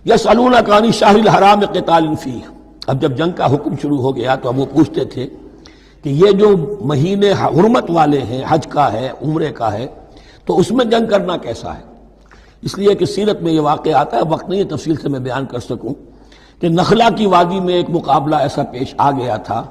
یسألونک عن الشہر الحرام قتال فیہ، اب جب جنگ کا حکم شروع ہو گیا تو اب وہ پوچھتے تھے کہ یہ جو مہینے حرمت والے ہیں، حج کا ہے، عمرے کا ہے، تو اس میں جنگ کرنا کیسا ہے؟ اس لیے کہ سیرت میں یہ واقعہ آتا ہے، وقت نہیں تفصیل سے میں بیان کر سکوں، کہ نخلا کی وادی میں ایک مقابلہ ایسا پیش آ گیا تھا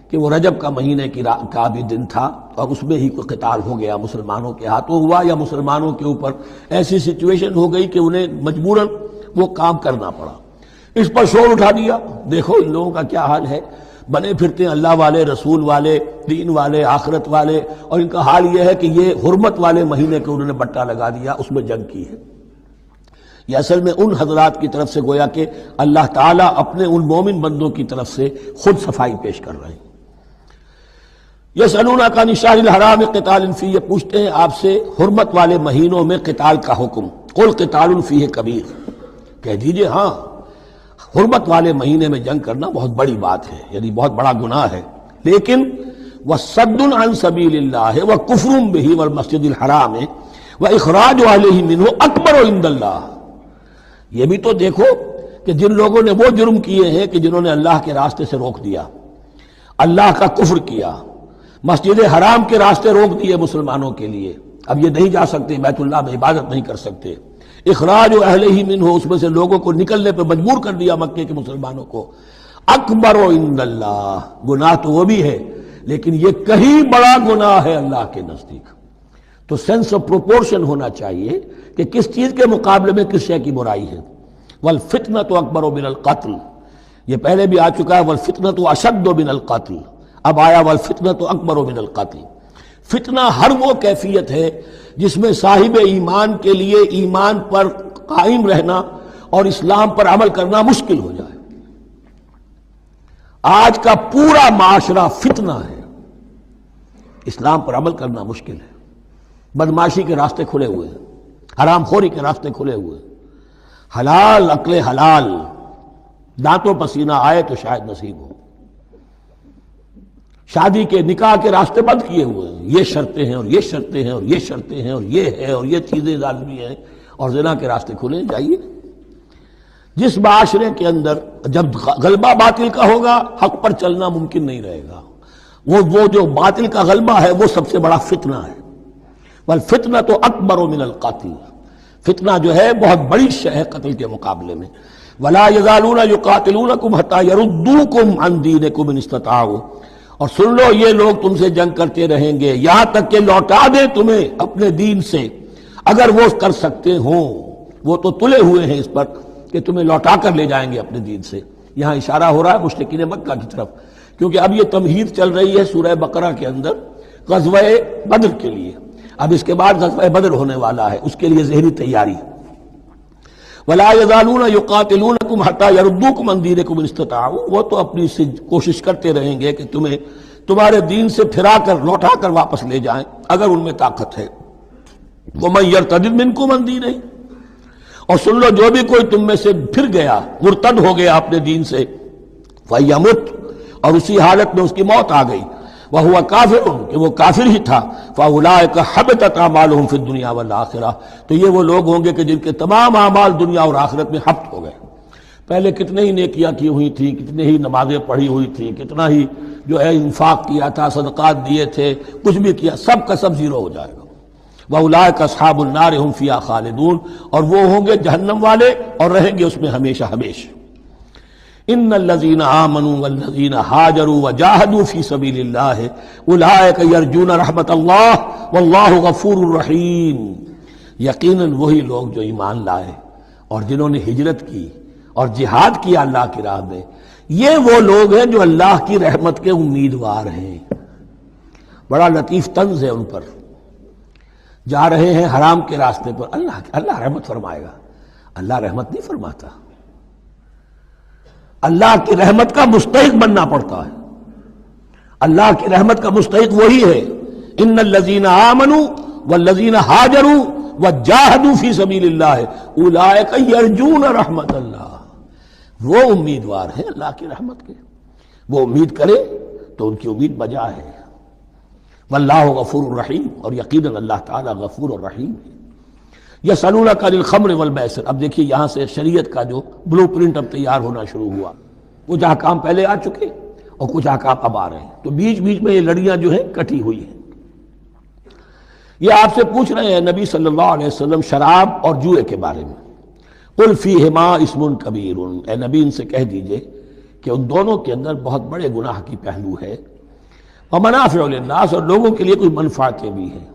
کہ وہ رجب کا مہینے کا بھی دن تھا، اور اس میں ہی کوئی قتال ہو گیا، مسلمانوں کے ہاتھوں ہوا یا مسلمانوں کے اوپر ایسی سچویشن ہو گئی کہ انہیں مجبوراً وہ کام کرنا پڑا۔ اس پر شور اٹھا دیا، دیکھو ان لوگوں کا کیا حال ہے، بنے پھرتے ہیں اللہ والے، رسول والے، دین والے، آخرت والے، اور ان کا حال یہ ہے کہ یہ حرمت والے مہینے کو انہوں نے بٹا لگا دیا، اس میں جنگ کی ہے۔ یہ اصل میں ان حضرات کی طرف سے گویا کہ اللہ تعالیٰ اپنے ان مومن بندوں کی طرف سے خود صفائی پیش کر رہے ہیں۔ یسألونک عن الشہر الحرام قتال فیہ، یہ پوچھتے ہیں آپ سے حرمت والے مہینوں میں قتال کا حکم، قل قتال فیہ کبیر، کہہ دیجئے ہاں حرمت والے مہینے میں جنگ کرنا بہت بڑی بات ہے، یعنی بہت بڑا گناہ ہے، لیکن وَصَدٌّ عَن سَبِيلِ اللَّهِ وَكُفْرٌ بِهِ وَالْمَسْجِدِ الْحَرَامِ وَإِخْرَاجُ أَهْلِهِ مِنْهُ أَكْبَرُ عِندَ اللَّهِ، یہ بھی تو دیکھو کہ جن لوگوں نے وہ جرم کیے ہیں کہ جنہوں نے اللہ کے راستے سے روک دیا، اللہ کا کفر کیا، مسجد حرام کے راستے روک دیے مسلمانوں کے لیے، اب یہ نہیں جا سکتے، بیت اللہ میں عبادت نہیں کر سکتے، اخراج اہلہ منہ، اس میں سے لوگوں کو نکلنے پہ مجبور کر دیا مکے کے مسلمانوں کو، اکبر عند اللہ، گناہ تو وہ بھی ہے لیکن یہ کہیں بڑا گناہ ہے اللہ کے نزدیک۔ تو سینس آف پروپورشن ہونا چاہیے کہ کس چیز کے مقابلے میں کس شے کی برائی ہے۔ والفتنۃ اکبر من القتل، یہ پہلے بھی آ چکا ہے، والفتنۃ اشد من القتل، اب آیا والفتنۃ اکبر من القتل۔ فتنہ ہر وہ کیفیت ہے جس میں صاحب ایمان کے لیے ایمان پر قائم رہنا اور اسلام پر عمل کرنا مشکل ہو جائے۔ آج کا پورا معاشرہ فتنہ ہے، اسلام پر عمل کرنا مشکل ہے، بدماشی کے راستے کھلے ہوئے ہیں، حرام خوری کے راستے کھلے ہوئے ہیں، حلال عقل حلال دانتوں پسینہ آئے تو شاید نصیب ہو، شادی کے نکاح کے راستے بند کیے ہوئے ہیں، یہ شرطیں ہیں اور یہ شرطیں ہیں اور یہ شرطیں ہیں اور یہ ہے اور یہ چیزیں لازمی ہیں، اور زنا کے راستے کھلے جائیے۔ جس معاشرے کے اندر جب غلبہ باطل کا ہوگا حق پر چلنا ممکن نہیں رہے گا، وہ جو باطل کا غلبہ ہے وہ سب سے بڑا فتنہ ہے۔ والفتنۃ اکبر من القتل، فتنہ جو ہے بہت بڑی شے ہے قتل کے مقابلے میں۔ ولا یزالون یقاتلونکم حتی یردوکم عن دینکم ان استطاعوا، اور سن لو یہ لوگ تم سے جنگ کرتے رہیں گے یہاں تک کہ لوٹا دیں تمہیں اپنے دین سے، اگر وہ کر سکتے ہوں، وہ تو تلے ہوئے ہیں اس پر کہ تمہیں لوٹا کر لے جائیں گے اپنے دین سے۔ یہاں اشارہ ہو رہا ہے مشرکین مکہ کی طرف، کیونکہ اب یہ تمہید چل رہی ہے سورہ بقرہ کے اندر غزوہ بدر کے لیے، اب اس کے بعد غزوہ بدر ہونے والا ہے، اس کے لیے ذہنی تیاری۔ ولا یزالون یقاتلونکم حتی یردوکم عن دینکم ان استطاعوا، وہ تو اپنی سے کوشش کرتے رہیں گے کہ تمہیں تمہارے دین سے پھرا کر لوٹا کر واپس لے جائیں اگر ان میں طاقت ہے۔ ومن یرتد منکم عن دینہ، اور سن لو جو بھی کوئی تم میں سے پھر گیا، مرتد ہو گیا اپنے دین سے، فیمت، اور اسی حالت میں اس کی موت آ گئی، وہو کافر، کہ وہ کافر ہی تھا، فاولئک حبطت اعمالهم فی الدنیا والآخرہ، تو یہ وہ لوگ ہوں گے کہ جن کے تمام اعمال دنیا اور آخرت میں حبط ہو گئے۔ پہلے کتنے ہی نیکیاں کی ہوئی تھیں، کتنے ہی نمازیں پڑھی ہوئی تھیں، کتنا ہی جو ہے انفاق کیا تھا، صدقات دیے تھے، کچھ بھی کیا، سب کا سب زیرو ہو جائے گا۔ وَأُولَٰئِكَ أَصْحَابُ النَّارِ هُمْ فِيهَا خَالِدُونَ، اور وہ ہوں گے جہنم والے اور رہیں گے اس میں ہمیشہ ہمیشہ۔ ان الذین آمنوا والذین ہاجروا وجاہدوا فی سبیل اللہ اولئک یرجون رحمت اللہ واللہ غفور رحیم، یقیناً وہی لوگ جو ایمان لائے اور جنہوں نے ہجرت کی اور جہاد کیا اللہ کی راہ میں، یہ وہ لوگ ہیں جو اللہ کی رحمت کے امیدوار ہیں۔ بڑا لطیف طنز ہے ان پر، جا رہے ہیں حرام کے راستے پر، اللہ رحمت فرمائے گا، اللہ رحمت نہیں فرماتا، اللہ کی رحمت کا مستحق بننا پڑتا ہے۔ اللہ کی رحمت کا مستحق وہی ہے، ان الذین آمنوا والذین ہاجروا وجاہدوا فی سبیل اللہ اولئک یرجون رحمت اللہ، وہ امیدوار ہیں اللہ کی رحمت کے، وہ امید کرے تو ان کی امید بجا ہے۔ واللہ غفور الرحیم، اور یقیناً اللہ تعالی غفور الرحیم ہے۔ یسألونک عن الخمر والمیسر، اب دیکھیے یہاں سے شریعت کا جو بلو پرنٹ اب تیار ہونا شروع ہوا، کچھ احکام پہلے آ چکے اور کچھ احکام اب آ رہے ہیں، تو بیچ بیچ میں یہ لڑیاں جو ہیں کٹی ہوئی ہیں۔ یہ آپ سے پوچھ رہے ہیں نبی صلی اللہ علیہ وسلم شراب اور جوئے کے بارے میں، قل فیہما اسم کبیر، اے نبی ان سے کہہ دیجئے کہ ان دونوں کے اندر بہت بڑے گناہ کی پہلو ہے، ومنافع للناس، اور لوگوں کے لیے کوئی منفعتیں بھی ہیں،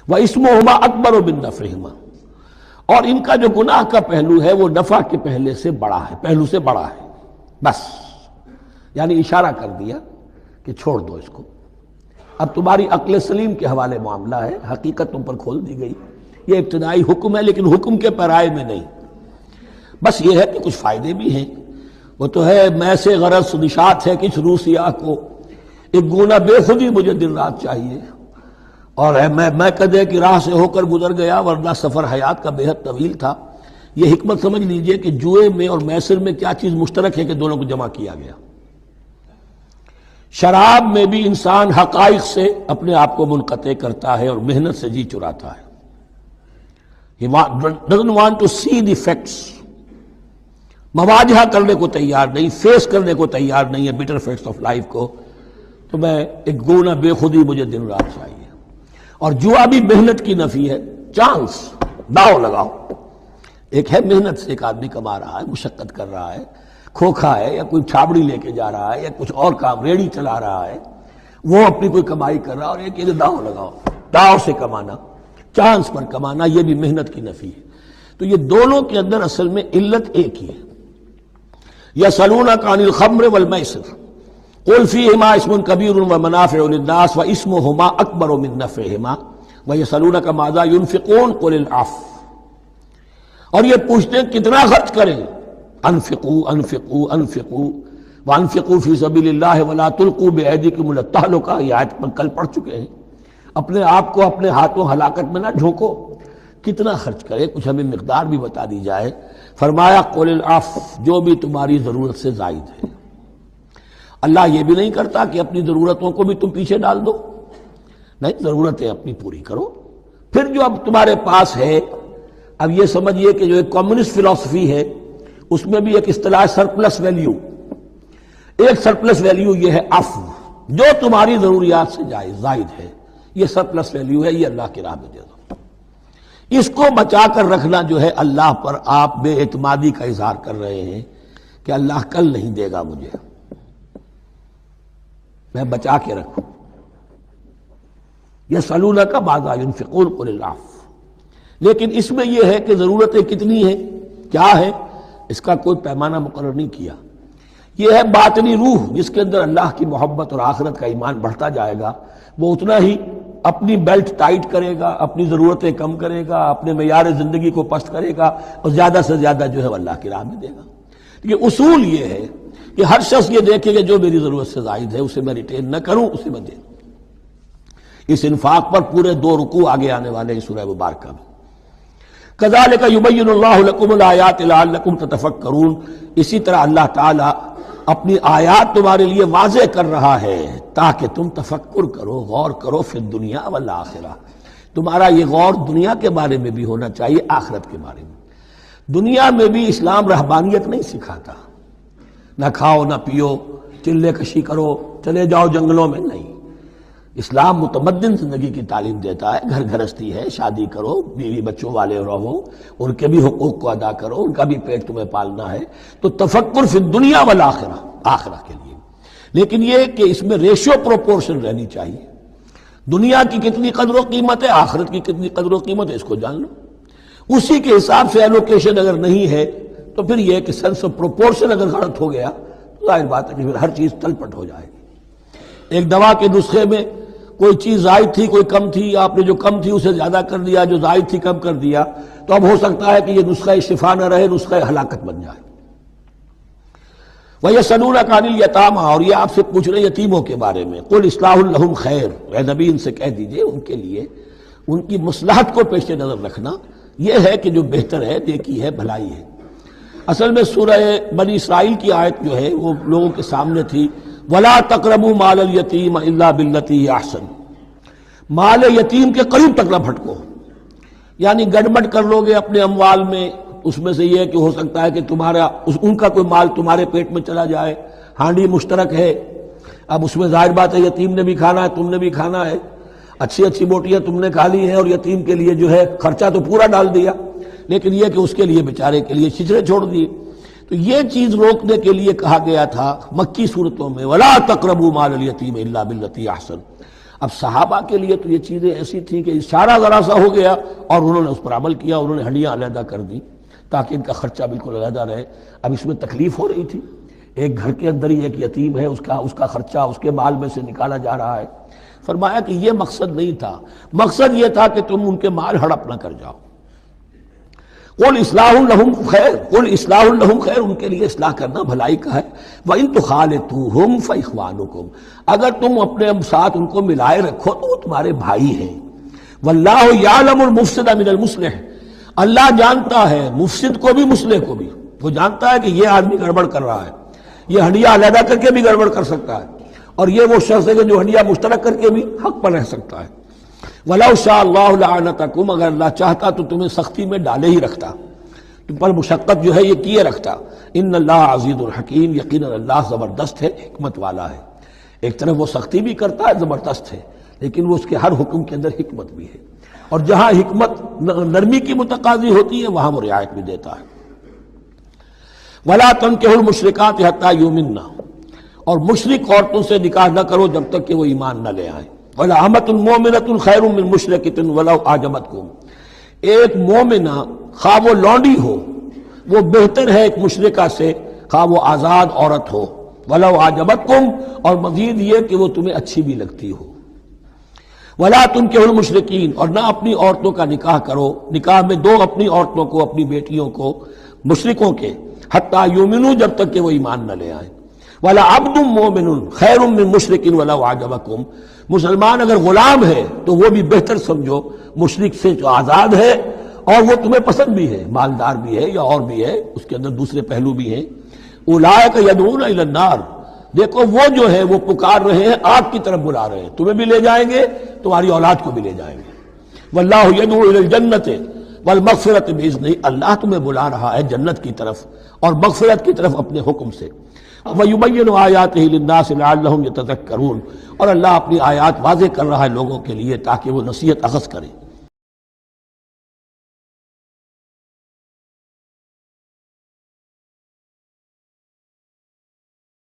واسمہما اکبر من نفعہما، اور ان کا جو گناہ کا پہلو ہے وہ نفع کے پہلو سے بڑا ہے، بس یعنی اشارہ کر دیا کہ چھوڑ دو اس کو، اب تمہاری عقل سلیم کے حوالے معاملہ ہے، حقیقت تم پر کھول دی گئی، یہ ابتدائی حکم ہے لیکن حکم کے پیرائے میں نہیں، بس یہ ہے کہ کچھ فائدے بھی ہیں، وہ تو ہے میں سے غرض نشات ہے کچھ روسیہ کو، ایک گونا بے خودی مجھے دن رات چاہیے، اور میں کدے کی راہ سے ہو کر گزر گیا ورنہ سفر حیات کا بے حد طویل تھا۔ یہ حکمت سمجھ لیجئے کہ جوئے میں اور میسر میں کیا چیز مشترک ہے کہ دونوں کو جمع کیا گیا۔ شراب میں بھی انسان حقائق سے اپنے آپ کو منقطع کرتا ہے اور محنت سے جی چراتا ہے، He doesn't want to see the facts، مواجہہ کرنے کو تیار نہیں، فیس کرنے کو تیار نہیں ہے bitter facts آف لائف کو، تو میں ایک گونا بے خودی مجھے دن رات چاہیے۔ اور جوا بھی محنت کی نفی ہے، چانس، داؤ لگاؤ، ایک ہے محنت سے ایک آدمی کما رہا ہے، مشقت کر رہا ہے، کھوکھا ہے یا کوئی چھابڑی لے کے جا رہا ہے یا کچھ اور کام ریڑھی چلا رہا ہے، وہ اپنی کوئی کمائی کر رہا ہے، اور ایک یہ داؤ لگاؤ، داؤ سے کمانا، چانس پر کمانا، یہ بھی محنت کی نفی ہے۔ تو یہ دونوں کے اندر اصل میں علت ایک ہی ہے۔ یسألونک عن الخمر والمیسر قل فیہما اسم کبیر ومنافع للناس واسمہما اکبر من نفعہما ویسألونک ماذا ینفقون قل العفو، اور یہ پوچھتے ہیں کتنا خرچ کریں، انفقوا انفقوا انفقوا وانفقوا فی سبیل اللہ ولا تلقوا بایدیکم الی التہلکہ، یہ آیت پر کل پڑھ چکے ہیں، اپنے آپ کو اپنے ہاتھوں ہلاکت میں نہ جھونکو، کتنا خرچ کرے، کچھ ہمیں مقدار بھی بتا دی جائے۔ فرمایا قل العفو، جو بھی تمہاری ضرورت سے زائد ہے۔ اللہ یہ بھی نہیں کرتا کہ اپنی ضرورتوں کو بھی تم پیچھے ڈال دو، نہیں، ضرورتیں اپنی پوری کرو، پھر جو اب تمہارے پاس ہے، اب یہ سمجھیے کہ جو ایک کمیونسٹ فلسفی ہے اس میں بھی ایک اصطلاح سرپلس ویلیو، ایک سرپلس ویلیو یہ ہے عفو، جو تمہاری ضروریات سے زائد ہے، یہ سرپلس ویلیو ہے، یہ اللہ کی راہ میں دے دو۔ اس کو بچا کر رکھنا جو ہے اللہ پر آپ بے اعتمادی کا اظہار کر رہے ہیں کہ اللہ کل نہیں دے گا مجھے، میں بچا کے رکھوں۔ یسألونک ماذا ینفقون قل العفو، لیکن اس میں یہ ہے کہ ضرورتیں کتنی ہیں، کیا ہے، اس کا کوئی پیمانہ مقرر نہیں کیا۔ یہ ہے باطنی روح جس کے اندر اللہ کی محبت اور آخرت کا ایمان بڑھتا جائے گا، وہ اتنا ہی اپنی بیلٹ ٹائٹ کرے گا، اپنی ضرورتیں کم کرے گا، اپنے معیار زندگی کو پست کرے گا، اور زیادہ سے زیادہ جو ہے وہ اللہ کی راہ میں دے گا۔ یہ اصول یہ ہے کہ ہر شخص یہ دیکھے کہ جو میری ضرورت سے زائد ہے اسے میں ریٹین نہ کروں، اسے میں دے دوں۔ اس انفاق پر پورے 2 رکوع آگے آنے والے ہیں سورہ مبارکہ میں۔ کذالک یبین اللہ لکم الآیات لعلکم تتفکرون، اسی طرح اللہ تعالیٰ اپنی آیات تمہارے لیے واضح کر رہا ہے تاکہ تم تفکر کرو، غور کرو، فی الدنیا والآخرہ، تمہارا یہ غور دنیا کے بارے میں بھی ہونا چاہیے، آخرت کے بارے میں۔ دنیا میں بھی اسلام رہبانیت نہیں سکھاتا، نہ کھاؤ نہ پیو، چلے کشی کرو، چلے جاؤ جنگلوں میں، نہیں، اسلام متمدن زندگی کی تعلیم دیتا ہے، گھر گھرستی ہے، شادی کرو، بیوی بچوں والے رہو، ان کے بھی حقوق کو ادا کرو، ان کا بھی پیٹ تمہیں پالنا ہے، تو تفکر فی الدنیا والآخرہ، آخرہ کے لیے۔ لیکن یہ کہ اس میں ریشو پروپورشن رہنی چاہیے، دنیا کی کتنی قدر و قیمت ہے، آخرت کی کتنی قدر و قیمت ہے، اس کو جان لو، اسی کے حساب سے ایلوکیشن اگر نہیں ہے تو پھر یہ کہ سینس آف پروپورشن اگر غلط ہو گیا تو ظاہر بات ہے کہ پھر ہر چیز تلپٹ ہو جائے گی۔ ایک دوا کے نسخے میں کوئی چیز زائد تھی، کوئی کم تھی، آپ نے جو کم تھی اسے زیادہ کر دیا، جو زائد تھی کم کر دیا، تو اب ہو سکتا ہے کہ یہ نسخہ شفا نہ رہے، نسخہ ہلاکت بن جائے۔ وَيَسْأَلُونَكَ عَنِ الْيَتَامَىٰ، اور یہ آپ سے پوچھ رہے ہیں یتیموں کے بارے میں، قُلْ إِصْلَاحٌ لَهُمْ خَيْرٌ، اے نبی ان سے کہہ دیجئے ان کے لیے ان کی مصلحت کو پیش نظر رکھنا یہ ہے کہ جو بہتر ہے، نیکی ہے، بھلائی ہے۔ اصل میں سورہ بنی اسرائیل کی آیت جو ہے وہ لوگوں کے سامنے تھی، وَلَا تَقْرَبُوا مَالَ الْيَتِيمَ إِلَّا بِالَّتِي هِيَ أَحْسَنُ، مال یتیم کے قریب تک نہ پھٹکو، یعنی گڑبڑ کر لو گے اپنے اموال میں، اس میں سے یہ کہ ہو سکتا ہے کہ تمہارا ان کا کوئی مال تمہارے پیٹ میں چلا جائے، ہانڈی مشترک ہے، اب اس میں ظاہر بات ہے یتیم نے بھی کھانا ہے، تم نے بھی کھانا ہے، اچھی اچھی بوٹیاں تم نے کھا لی ہیں اور یتیم کے لیے جو ہے خرچہ تو پورا ڈال دیا، لیکن یہ کہ اس کے لیے بیچارے کے لیے چھچڑے چھوڑ دیے۔ تو یہ چیز روکنے کے لیے کہا گیا تھا مکی صورتوں میں وَلَا تَقْرَبُوا مَالَ الْيَتِيمِ إِلَّا بِالَّتِي أَحْسَنُ۔ اب صحابہ کے لیے تو یہ چیزیں ایسی تھیں کہ اشارہ ذرا سا ہو گیا اور انہوں نے اس پر عمل کیا، انہوں نے ہڈیاں علیحدہ کر دی تاکہ ان کا خرچہ بالکل علیحدہ رہے۔ اب اس میں تکلیف ہو رہی تھی، ایک گھر کے اندر ہی ایک یتیم ہے، اس کا خرچہ اس کے مال میں سے نکالا جا رہا ہے۔ فرمایا کہ یہ مقصد نہیں تھا، مقصد یہ تھا کہ تم ان کے مال ہڑپ نہ کر جاؤ۔ قُلْ إِصْلَاحٌ لَهُمْ خَيْرٌ، قُلْ إِصْلَاحٌ لَهُمْ خَيْرٌ، ان کے لیے اصلاح کرنا بھلائی کا ہے۔ وَإِن تُخَالِطُوهُمْ فَإِخْوَانُكُمْ، اگر تم اپنے ساتھ ان کو ملائے رکھو تو وہ تمہارے بھائی ہیں۔ وَاللَّهُ يَعْلَمُ الْمُفْسِدَ مِنَ الْمُصْلِحِ، اللہ جانتا ہے مفسد کو بھی مصلح کو بھی، وہ جانتا ہے کہ یہ آدمی گڑبڑ کر رہا ہے، یہ ہڈیاں علیحدہ کر کے بھی گڑبڑ کر سکتا ہے، اور یہ وہ شخص ہے کہ جو ہڈیاں مشترک کر کے بھی حق پر رہ سکتا ہے۔ وَلَوْ شَاءَ اللَّهُ لَعَنَتَكُمْ، اگر اللہ چاہتا تو تمہیں سختی میں ڈالے ہی رکھتا، تم پر مشقت جو ہے یہ کیے رکھتا۔ ان اللہ عزیز الحکیم، یقینا اللہ زبردست ہے، حکمت والا ہے۔ ایک طرف وہ سختی بھی کرتا ہے، زبردست ہے، لیکن وہ اس کے ہر حکم کے اندر حکمت بھی ہے، اور جہاں حکمت نرمی کی متقاضی ہوتی ہے وہاں وہ رعایت بھی دیتا ہے۔ وَلَا تَنكِحُوا الْمُشْرِكَاتِ حَتَّى يُؤْمِنَّ، اور مشرک عورتوں سے نکاح نہ کرو جب تک کہ وہ ایمان نہ لے آئیں۔ وَلَأَمَةٌ مُؤْمِنَةٌ خَيْرٌ مِّن مُشْرِكَةٍ وَلَوْ أَعْجَبَتْكُمْ، ایک مومنہ خواہ وہ لونڈی ہو وہ بہتر ہے ایک مشرکہ سے خواہ وہ آزاد عورت ہو۔ وَلَوْ أَعْجَبَتْكُمْ، اور مزید یہ کہ وہ تمہیں اچھی بھی لگتی ہو۔ وَلَا تُنكِحُوا الْمُشْرِكِينَ، اور نہ اپنی عورتوں کا نکاح کرو، نکاح میں دو اپنی عورتوں کو، اپنی بیٹیوں کو مشرکوں کے، حتیٰ یؤمنوا، جب تک کہ وہ ایمان نہ لے آئیں۔ وَلَعَبْدٌ مُؤْمِنٌ خَيْرٌ مِّن مُشْرِكٍ وَلَوْ أَعْجَبَكُمْ، مسلمان اگر غلام ہے تو وہ بھی بہتر سمجھو مشرک سے جو آزاد ہے اور وہ تمہیں پسند بھی ہے، مالدار بھی ہے یا اور بھی ہے، اس کے اندر دوسرے پہلو بھی ہیں۔ اولئک یدعون الی النار، دیکھو وہ جو ہے وہ پکار رہے ہیں، آگ کی طرف بلا رہے ہیں، تمہیں بھی لے جائیں گے، تمہاری اولاد کو بھی لے جائیں گے۔ واللہ یدعو الی الجنۃ والمغفرۃ باذنہ، اللہ تمہیں بلا رہا ہے جنت کی طرف اور مغفرت کی طرف اپنے حکم سے۔ وَيُبَيِّنُ آیاتہ للناس لعلہم یتذکرون، اور اللہ اپنی آیات واضح کر رہا ہے لوگوں کے لیے تاکہ وہ نصیحت اخذ کریں۔